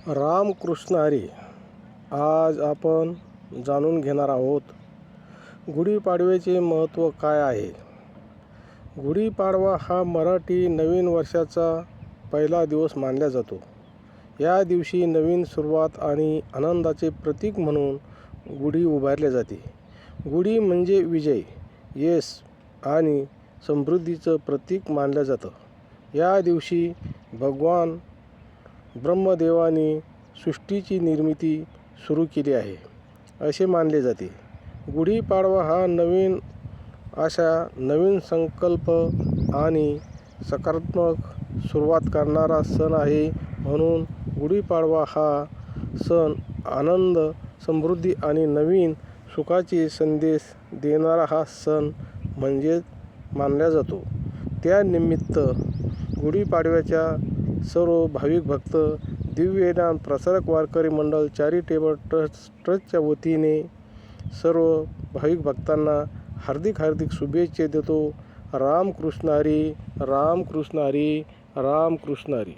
रामकृष्ण हरी. आज आपण जाणून घेणार आहोत गुढीपाडव्याचे महत्त्व काय आहे. गुढीपाडवा हा मराठी नवीन वर्षाचा पहिला दिवस मानला जातो. या दिवशी नवीन सुरुवात आणि आनंदाचे प्रतीक म्हणून गुढी उभारले जाते. गुढी म्हणजे विजय, यश आणि समृद्धीचं प्रतीक मानलं जातं. या दिवशी भगवान ब्रह्मदेवाने सृष्टीची निर्मिती सुरू केली आहे असे मानले जाते. गुढीपाडवा हा नवीन आशा, नवीन संकल्प आणि सकारात्मक सुरुवात करणारा सण आहे. म्हणून गुढीपाडवा हा सण आनंद, समृद्धी आणि नवीन सुखाचे संदेश देणारा हा सण म्हणजे मानला जातो. त्यानिमित्त गुढीपाडव्याच्या सर्व भाविक भक्त दिव्य ज्ञान प्रसारक वारकरी मंडळ चॅरिटेबल ट्रस्टच्या वतीने सर्व भाविक भक्तांना हार्दिक शुभेच्छा देतो. रामकृष्ण हरी, रामकृष्ण हरी, रामकृष्ण हरी.